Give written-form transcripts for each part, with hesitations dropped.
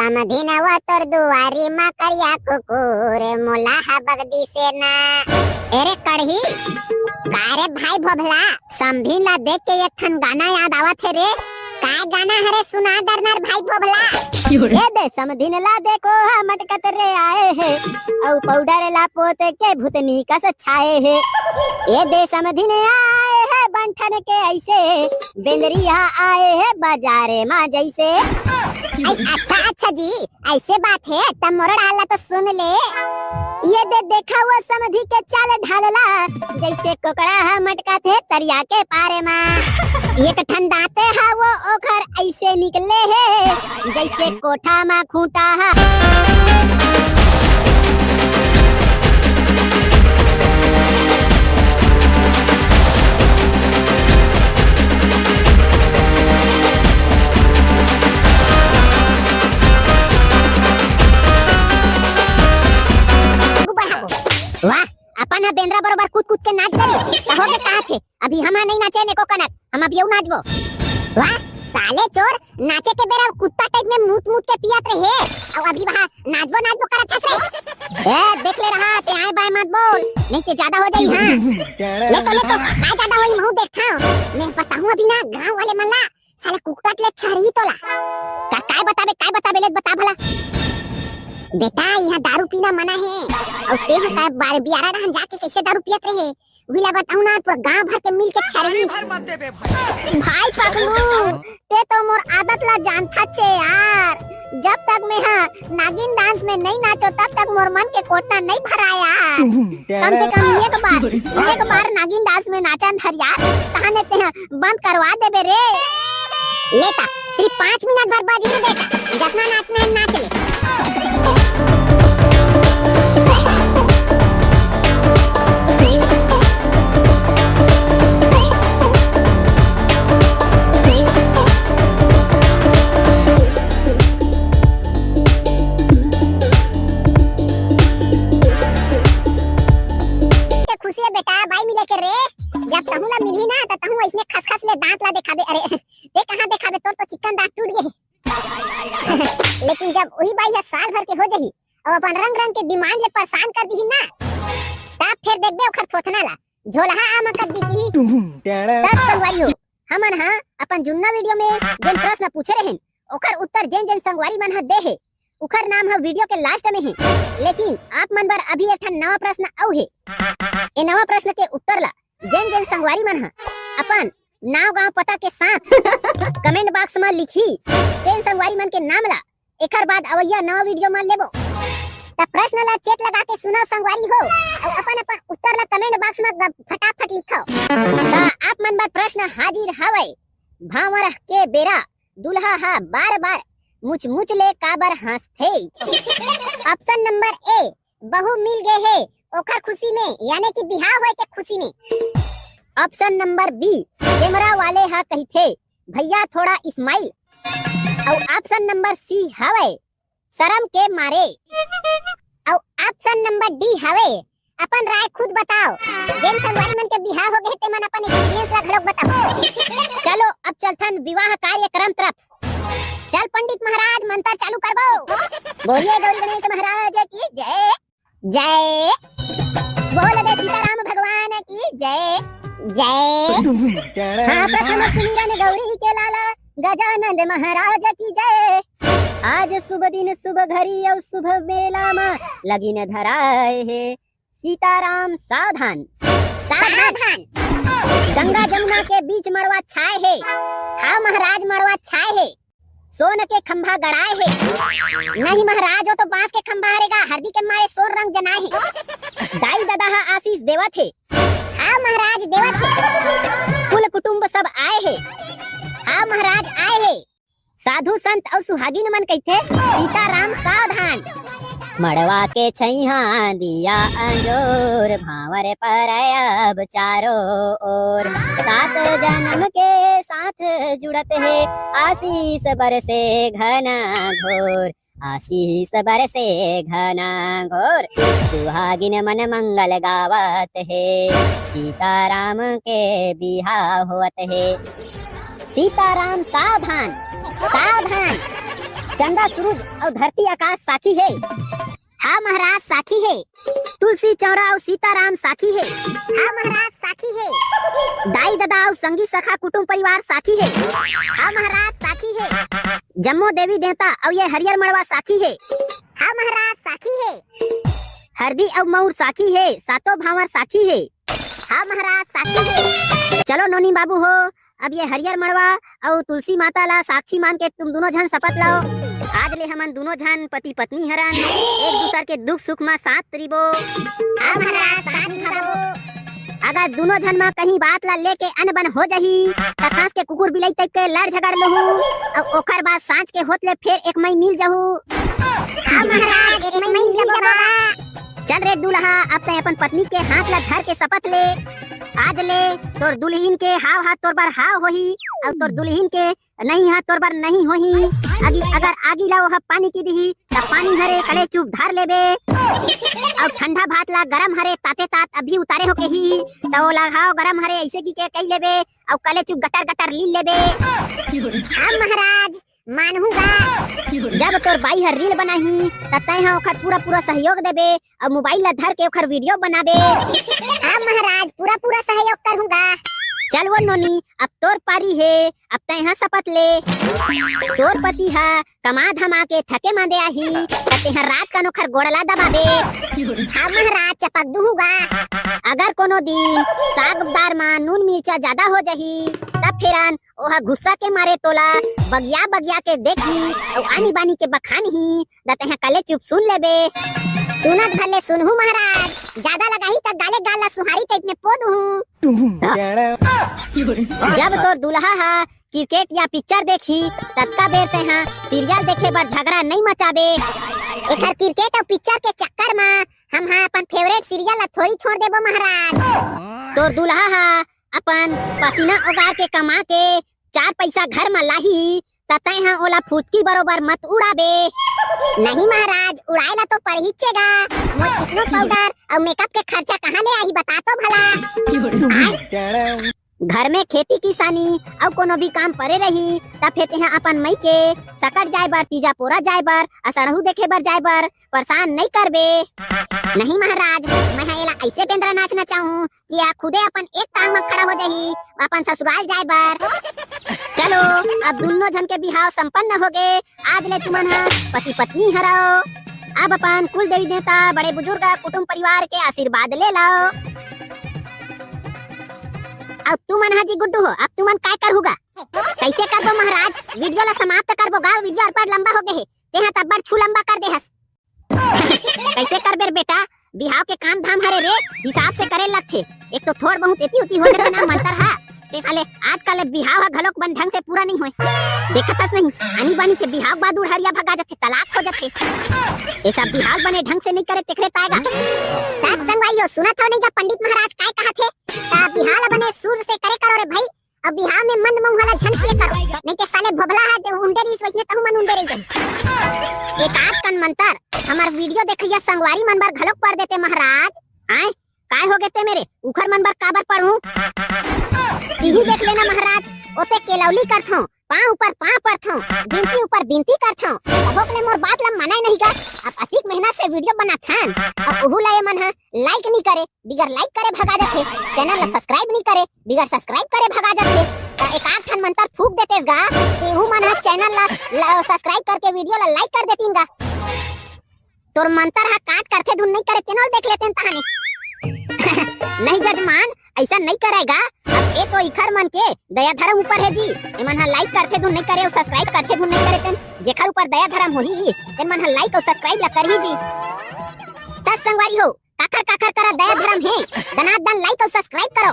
समधिनवा तोर दुआरी माँ करिया कुकुर मोला बगदी से ना। अरे कड़ही कारे भाई भोभला समधिन ला देख के एक ठन गाना याद आवत है रे। काय गाना हरे सुना दरनार भाई भोभला। ये दे समधिन ला देखो मटकत रे आए है औ पाउडर ला पोते के भूतनी कस छाए है। ये दे समधिन आए है बंठन के ऐसे बेंदरिया आए है बाजारे माँ जैसे। अच्छा जी ऐसे बात है तब मोर डाला तो सुन ले। ये दे देखा वो समधी के चाल ढालला जैसे कोकड़ा है मटका थे तरिया के पारे माँ। एक ठन दाते है वो ओखर ऐसे निकले है जैसे कोठा माँ खूंटा है। वाह अपन हा बेंद्रा बरोबर कूद कूद के नाच करी कहोगे कहा थे अभी हम नहीं नाचे ने को कनक हम अब यू नाचबो। वाह साले चोर नाचे के बेरा कुत्ता टाइप में मूत मूत के पियत रहे और अभी वहां नाचबो करत हस रे। ए देख ले रहा ते आए बाय मत बोल नहीं ते ज्यादा हो जाई। हां ले तो काय ज्यादा होई महू देखा मैं बताऊं अभी ना गांव वाले मल्ला साले कुकटट ले छरी तोला काय बताबे ले बता भला। बेटा यहाँ दारू पीना मना है और ते है बार बियारा डहन जाके कैसे दारू पियत रहे विला बताऊ ना पूरा गांव भर के मिल के छरही भाई पगलू ते तो मोर आदत ला जानता छे यार। जब तक मैं नागिन डांस में नहीं नाचो तब तक मोर मन के कोटना नहीं भराया। कम से कम एक बार नागिन डांस में नाचन धर यार कहाने ते बंद करवा देबे रे। लेता सिर्फ 5 मिनट बर्बादी में बेटा जितना नाचना है नाच ले। जब तहुला मिली ना त तहु इसने खसखस ले दांत ला दिखाबे। अरे ते कहां दिखाबे तोर तो चिकन दांत टूट गए। लेकिन जब वही बाई है साल भर के हो जही और अपन रंग रंग के डिमांड ले परेशान कर दी ना तब फिर देखबे ओखर फोथना ला झोलहा आम कर दी की तब संगवारी हो। हमन अपन जुन्ना वीडियो में जेन प्रश्न पूछे रहेन ओखर उत्तर जेन संगवारी मन ह दे है उखर नाम है वीडियो के लास्ट में है। लेकिन आप मन बर अभी एक नवा प्रश्न आउ है। ए नवा प्रश्न के उत्तर ला जेन संगवारी मन अपन नाव गांव पता के साथ कमेंट बॉक्स में लिखी तेन संगवारी मन के नाम ला एकर बाद अवैया नवा वीडियो में लेबो त प्रश्न ला चेक लगा के सुना संगवारी हो और अपन उत्तर ला कमेंट बॉक्स में फटाफट लिखो। त आप मन बर प्रश्न हाजिर हवे भावर के बेरा दुल्हा हा बार बार मुच मुच ले काबर हंसथे। ऑप्शन नंबर ए बहू मिल गए है ओखर खुशी में यानी कि बिहाव होए के खुशी में। ऑप्शन नंबर बी कैमरा वाले हा कही थे भैया थोड़ा स्माइल। और ऑप्शन नंबर सी हवे शर्म के मारे। और ऑप्शन नंबर डी हवे अपन राय खुद बताओ जेन संगवारी मन के बिहाव हो गए ते मन अपन एक्सपीरियंस ला घलोक बताओ। चलो अब चलथन विवाह कार्यक्रम तरफ। चल पंडित महाराज मंत्र चालू करबो। बोलिए गौरी गणेश महाराज की जय जय। बोल दे सीताराम भगवान की जय जय। हाँ प्रथम सुमिरन गौरी के लाला गजानंद महाराज की जय। आज शुभ दिन शुभ घड़ी और शुभ मेला में लगिन धराए है सीताराम सावधान सावधान। गंगा जमुना के बीच मड़वा छाए है। हाँ महाराज मड़वा छाए है सोन के खंभा गड़ाए है। नहीं महाराज हो तो बांस के खंभा हरेगा हरदी के मारे सोर रंग जनाए है। दाई दादा हा आशीष देवत है। हाँ महाराज देवत है। कुल कुटुंब सब आए है। हाँ महाराज आए है। साधु संत और सुहागिन मन कहते सीताराम सावधान। मड़वा के छैहा दिया अंजोर भावर पर अब चारों ओर 7 जन्म के साथ जुड़त है आशीष बरसे घना घोर। आशीष बरसे घना घोर सुहागिन मन मंगल गावत है सीताराम के बिहाव होत है। सीताराम सावधान सावधान। चंदा सूरज और धरती आकाश साखी है। हाँ महाराज साखी है। तुलसी चौरा और सीताराम साखी है। हाँ महाराज साखी है। दाई दादा और संगी सखा कुटुंब परिवार साखी है। हाँ महाराज साखी है। जम्मो देवी देवता और ये हरियर मड़वा साखी है। हाँ महाराज साखी है। हरदी और मऊर साखी है। सातों भावर साखी है। हाँ महाराज साखी है। चलो नोनी बाबू हो, अब ये हरियर मड़वा और तुलसी माता ला साक्षी मान के तुम दोनों जन शपथ लाओ। आज ले हमन दोनों जन पति पत्नी हरन एक दूसर के दुख सुख में साथ रिबो। हाँ महाराज साथ निभाबो। अगर दोनों जन में कहीं बात ला लेके अनबन हो जाही त कांस के कुकुर बिलाई तक के लड़ झगड़ लहू और ओकर बाद सांझ के होतले फिर एक मई मिल जाहू। हाँ महाराज एक मई मिल जाबो। चल रे दूल्हा, अब ते अपन पत्नी के हाथ ला धर के शपथ ले। आज ले तोर दुल्हन के हाव हाथ तोर बार हाव होही और तोर दुल्हन के नहीं हाथ तोर बार नहीं होही। अगर आगी ला वह पानी की दिही तब पानी हरे कले चुप धर लेबे और ठंडा भात ला गरम हरे ताते तात अभी उतारे हो के ही तो लगाओ गरम हरे ऐसे की के कई लेबे और कले चुप गटर गटर ली लेबे। हम महाराज मानूंगा। जब तोर बाई हर रील बनाही तब तय हा ओखर पूरा पूरा सहयोग देबे और मोबाइल ला धर के ओखर वीडियो बनाबे। हाँ महाराज पूरा पूरा सहयोग करूंगा। चल वो नोनी, अब तोर पारी है, अब तय हा शपथ ले। तोर पति हा कमा धमा के थके मांदे आही तते हा रात का नोखर गोड़ला दबाबे। हाँ महाराज चपक दूंगा। अगर कोनो दिन साग दार मा नून मिर्चा ज्यादा हो जाही तब फिरन ओहा गुस्सा के मारे तोला बगिया बगिया के देखी और आनी बानी के बखानी दते हा कले चुप सुन लेबे। सुनत भले सुनहू महाराज, ज्यादा लगाही तब गाले गाला सुहारी टाइप में पोदहू। जब तोर दुल्हा हा क्रिकेट या पिक्चर देखी तत्का बेर ते हा सीरियल देखे बर झगड़ा नहीं मचाबे। एकर क्रिकेट और पिक्चर के चक्कर में हम हा अपन फेवरेट सीरियल ला थोड़ी छोड़ देबो महाराज। तोर दुल्हा हा अपन पसीना उगार के कमा के 4 पैसा घर में लाही ततय हा ओला फुटकी बरोबर मत उड़ाबे। नहीं महाराज, उड़ाएला तो पड़ ही चेगा। मोर स्नो पाउडर और मेकअप के खर्चा कहाँ ले आई बता तो भला। घर में खेती किसानी और कोनो भी काम परे रही तब फिर यहाँ अपन मई के सकट जाए बर तीजा पोरा जाए बर असड़हू देखे बर जाए बर परेशान नहीं करबे। नहीं महाराज, मैं एला ऐसे बेंद्रा नाचना चाहूँ कि आ खुदे अपन एक टांग में खड़ा हो जाही अपन ससुराल जाए बर। चलो अब दोनों जन के बिहाव संपन्न हो गए। आज ले तुमन हा पति पत्नी हराओ। अब अपन कुल देवी देवता बड़े बुजुर्ग कुटुंब परिवार के आशीर्वाद ले लाओ। अब तुमन हाजी गुड्डू हो, अब तुमन काय करहुगा? कैसे करबो महाराज? वीडियो ला समाप्त करबो गा? वीडियो और पर लंबा हो गए है तेहा तब बड़ छू लंबा कर दे हस। कैसे करबे बेटा? बिहाव के काम धाम हरे रे हिसाब से करे लगथे। एक तो थोड़ बहुत एती उती हो जाथे ना मंतर हा ते साले आजकल बिहाव घलोक बन ढंग से पूरा नहीं होय। देखतस नहीं आनी बानी के बिहाव बाद उड़हरिया भगा जाथे, तलाक हो जाथे। ये सब बिहाव बने ढंग से नहीं करे तेखरे पाएगा। सास संगवाइयो सुनत हो नहीं का पंडित महाराज काय कहा थे? ता बिहाव बने सुर से करे करो रे भाई। अब बिहाव में मंद मुंह वाला झंझे करो नहीं के साले भोबला है जो उंडे रीस वइसने तहु मन उंडे रही जन। एक आध कन मंतर हमार वीडियो देखिया संगवारी मन बार घलोक पढ़ देते महाराज। आए काय हो गए ते मेरे उखर मन बार काबर पढ़ूं? यही देख लेना महाराज, ओते केलौली करथो, पांव ऊपर पांव पड़थो, बिनती ऊपर बिनती करथो। अबोकले मोर बात ला मनाई नहीं गा। अब अधिक मेहनत से वीडियो बनाथन और ओहू ला ये मन हा लाइक नहीं करे, बिगर लाइक करे भगा जाथे। चैनल ला सब्सक्राइब नहीं करे, बिगर सब्सक्राइब करे भगा जाथे। ता एक आध खन मंतर फूक देतेस गा कि ओहू मन हा चैनल ला सब्सक्राइब करके वीडियो ला लाइक कर देतीन गा। तोर मंतर हा काट करथे धुन नहीं करे तेनोल देख लेतेन तहाने। नहीं जजमान, ऐसा नहीं करेगा। अब ये तो इखर मन के दया धर्म ऊपर है जी। ए मन हा लाइक करथे धुन नहीं करे और सब्सक्राइब करथे धुन नहीं करे तेन जेखर ऊपर दया धर्म होही तेन मन हा लाइक और सब्सक्राइब ला करही जी। दस संगवारी हो काखर काखर करा दया धर्म है दनादन लाइक और सब्सक्राइब करो।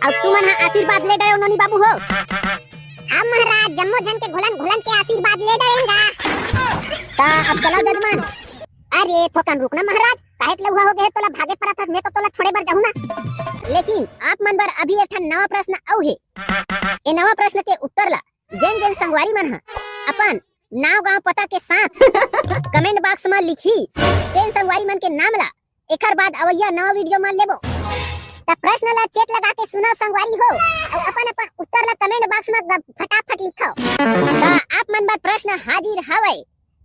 अब तुमन हा आशीर्वाद ले गए नोनी बाबू हो। हम महाराज जम्मो जन के घुलन घुलन के आशीर्वाद ले गएंगा। ता अब चलो जजमान। अरे थोकन रुकना महाराज, काहे लहुआ हो गए तोला भागे पड़ा था, मैं तो तोला छोड़े बर जाहू ना। लेकिन आप मन बर अभी एक नवा प्रश्न आउ है। ए नवा प्रश्न के उत्तर ला जेन जेन संगवारी मन हा अपन नाव गांव पता के साथ कमेंट बॉक्स में लिखी तेन संगवारी मन के नाम ला एकर बाद अवैया नवा वीडियो में लेबो। ता प्रश्न ला चेक लगा के सुनो संगवारी हो और अपन अपन उत्तर ला कमेंट बॉक्स में फटाफट लिखो। ता आप मन बर प्रश्न हाजिर हवे।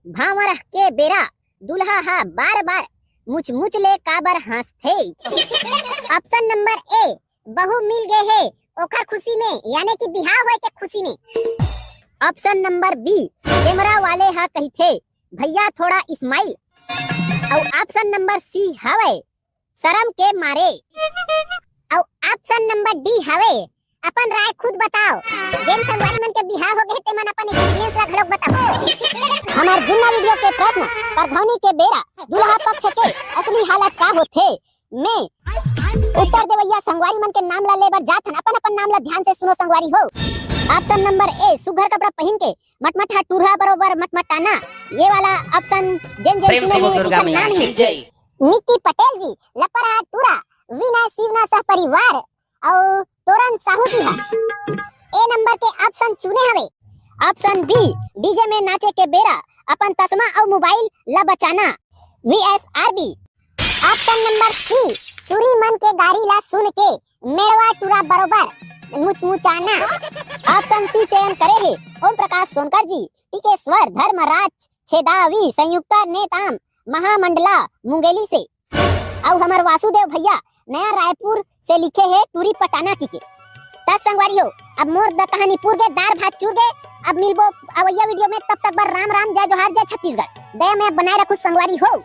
भावर के बेरा दुल्हा हा बार बार मुच मुच ले काबर हंसथे। ऑप्शन नंबर ए, बहू मिल गए है ओकर खुशी में, यानी कि बिहाव होए के खुशी में। ऑप्शन नंबर बी, कैमरा वाले हा कहिथे भैया थोड़ा स्माइल। और ऑप्शन नंबर सी हवे शर्म के मारे। और ऑप्शन नंबर डी हवे अपन राय खुद बताओ। जेन संगवारी मन के बिहाव हो गए ते मन अपन एक्सपीरियंस ला घलोक बताओ। हमार जुन्ना वीडियो के प्रश्न परधौनी के बेरा दुल्हा पक्ष के असली हालत का होथे में उत्तर देवैया संगवारी मन के नाम ला लेबर जाथन। अपन अपन नाम ला ध्यान से सुनो संगवारी हो। ऑप्शन नंबर ए, सुघर कपड़ा पहन के मटमठा टूरहा बरोबर मटमटाना। ये वाला ऑप्शन जेन जेन सुने है निक्की पटेल जी, लपरहा टूरा, विनय शिवना सह परिवार और तोरन साहू जी हा। ए नंबर के ऑप्शन चुने हवे। ऑप्शन बी, डीजे में नाचे के बेरा अपन तस्मा और मोबाइल ला बचाना। VSRB। ऑप्शन नंबर सी, टूरी मन के गाड़ी ला सुन के मेड़वा टूरा बरोबर मुचमुचाना। ऑप्शन सी चयन करे है ओम प्रकाश सोनकर जी, टिकेश्वर धर्मराज छेदावी संयुक्ता नेताम महामंडला मुंगेली से। और हमार वासुदेव भैया नया रायपुर से लिखे है टूरी पटाना की के। दस संगवारी हो, अब मोर द कहानी पूर गए, दार भात चूर गए। अब मिलबो अवैया वीडियो में, तब तक बर राम राम, जय जोहार, जय छत्तीसगढ़। दया में बनाए रखो संगवारी हो।